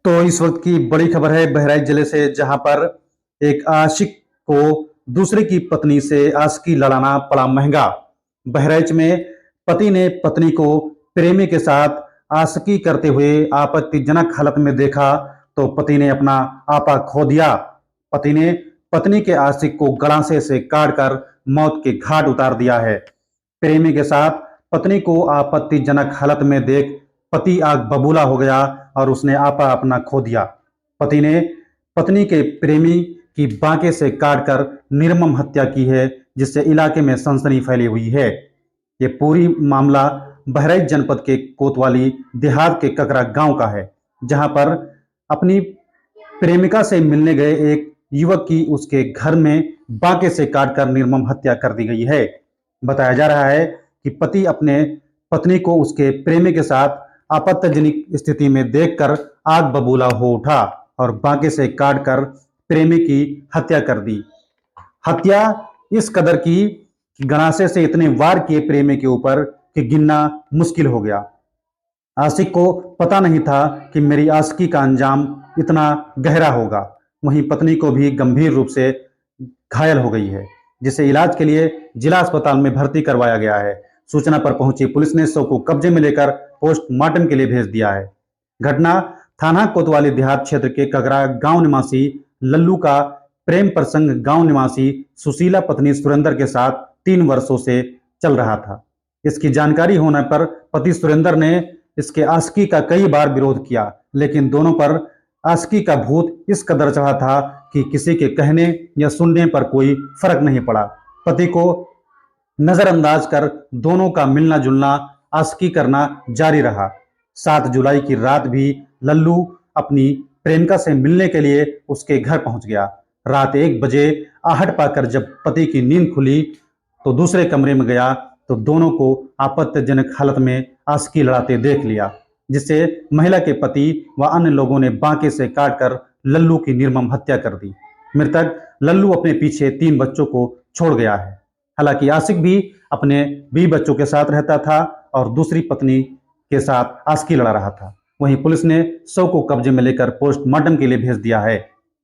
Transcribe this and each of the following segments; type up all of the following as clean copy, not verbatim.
तो इस वक्त की बड़ी खबर है बहराइच जिले से, जहां पर एक आशिक को दूसरे की पत्नी से आशिकी लड़ाना पड़ा महंगा। बहराइच में पति ने पत्नी को प्रेमी के साथ आशिकी करते हुए आपत्तिजनक हालत में देखा तो पति ने अपना आपा खो दिया। पति ने पत्नी के आशिक को गलासे से काटकर मौत के घाट उतार दिया है। प्रेमी के साथ पत्नी को आपत्तिजनक हालत में देख पति आग बबूला हो गया और उसने आपा अपना खो दिया। पति ने पत्नी के प्रेमी की बांके से काटकर निर्मम हत्या की है, जिससे इलाके में सनसनी फैली हुई है। ये पूरी मामला बहराइच जनपद के कोतवाली देहात के ककरा गांव का है, जहां पर अपनी प्रेमिका से मिलने गए एक युवक की उसके घर में बांके से काटकर निर्मम हत्या कर दी गई है। बताया जा रहा है कि पति अपने पत्नी को उसके प्रेमी के साथ आपत्तिजनक स्थिति में देखकर आग बबूला हो उठा और बांके से काटकर प्रेमी की हत्या कर दी। हत्या इस कदर की कि गणासे से इतने वार किए प्रेमी के ऊपर कि गिनना मुश्किल हो गया। आशिक को पता नहीं था कि मेरी आशिकी का अंजाम इतना गहरा होगा। वहीं पत्नी को भी गंभीर रूप से घायल हो गई है, जिसे इलाज के लिए जिला अस्पताल में भर्ती करवाया गया है। सूचना पर पहुंची पुलिस ने शव को कब्जे में लेकर पोस्टमार्टम के लिए भेज दिया है। घटना थाना कोतवाली देहात क्षेत्र के कगरा गांव निवासी लल्लू का प्रेम प्रसंग गांव निवासी सुशीला पत्नी सुरेंद्र के साथ 3 वर्षों से चल रहा था। इसकी जानकारी होने पर पति सुरेंद्र ने इसके आशिकी का कई बार विरोध किया, लेकिन दोनों पर आशिकी का भूत इस कदर चढ़ा था कि किसी के कहने या सुनने पर कोई फर्क नहीं पड़ा। पति को नजरअंदाज कर दोनों का मिलना जुलना आशिकी करना जारी रहा। 7 जुलाई की रात भी लल्लू अपनी प्रेमिका से मिलने के लिए उसके घर पहुंच गया। रात 1 बजे आहट पाकर जब पति की नींद खुली तो दूसरे कमरे में गया तो दोनों को आपत्तिजनक हालत में आशिकी लड़ाते देख लिया, जिससे महिला के पति व अन्य लोगों ने बांके से काटकर लल्लू की निर्मम हत्या कर दी। मृतक लल्लू अपने पीछे 3 बच्चों को छोड़ गया है। हालांकि आशिक भी अपने 20 बच्चों के साथ रहता था और दूसरी पत्नी के साथ आशिकी लड़ा रहा था। वहीं पुलिस ने शव को कब्जे में लेकर पोस्टमार्टम के लिए भेज दिया है।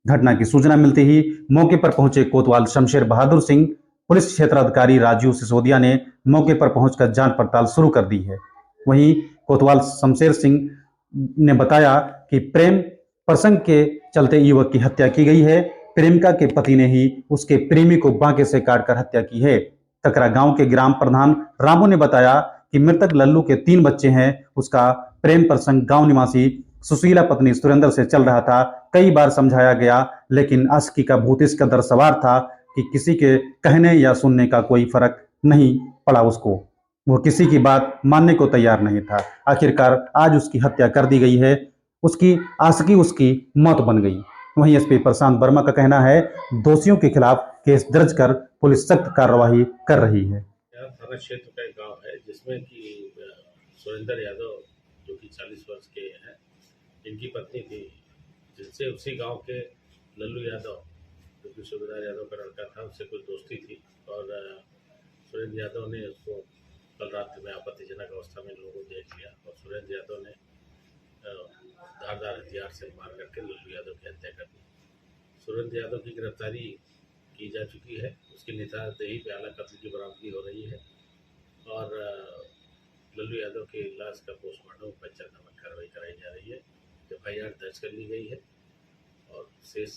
घटना की सूचना मिलते ही मौके पर पहुंचे कोतवाल शमशेर बहादुर सिंह, पुलिस क्षेत्राधिकारी राजीव सिसोदिया ने मौके पर पहुंचकर जांच पड़ताल शुरू कर दी है। वहीं कोतवाल शमशेर सिंह ने बताया कि प्रेम प्रसंग के चलते युवक की हत्या की गई है। प्रेमिका के पति ने ही उसके प्रेमी को बांके से काटकर हत्या की है। ककरा गांव के ग्राम प्रधान रामू ने बताया कि मृतक लल्लू के 3 बच्चे हैं। उसका प्रेम प्रसंग गांव निवासी सुशीला पत्नी सुरेंद्र से चल रहा था। कई बार समझाया गया, लेकिन आशिकी का भूत इस कदर सवार था कि किसी के कहने या सुनने का कोई फर्क नहीं पड़ा उसको। वो किसी की बात मानने को तैयार नहीं था। आखिरकार आज उसकी हत्या कर दी गई है। उसकी आशिकी उसकी मौत बन गई। वहीं एसपी प्रशांत वर्मा का कहना है, दोषियों के खिलाफ केस दर्ज कर पुलिस सख्त कार्रवाई कर रही है। थाना क्षेत्र का एक गांव है जिसमें कि सुरेंद्र यादव जो कि 40 वर्ष के हैं, इनकी पत्नी थी, जिनसे उसी गांव के लल्लू यादव जो कि सुबेदार यादव का लड़का था, उससे कुछ दोस्ती थी और सुरेंद्र यादव ने उसको कल रात में आपत्तिजनक अवस्था में लोगों को देख लिया और सुरेंद्र यादव ने धारदार हथियार से मार करके लल्लू यादव की हत्या कर दी। सुरेंद्र यादव की गिरफ्तारी की जा चुकी है। उसकी निशानदेही पे आला कत्ल की बरामदगी हो रही है और लल्लू यादव की लाश का पोस्टमार्टम उपचार नामक कार्रवाई कराई जा रही है। FIR दर्ज कर ली गई है और शेष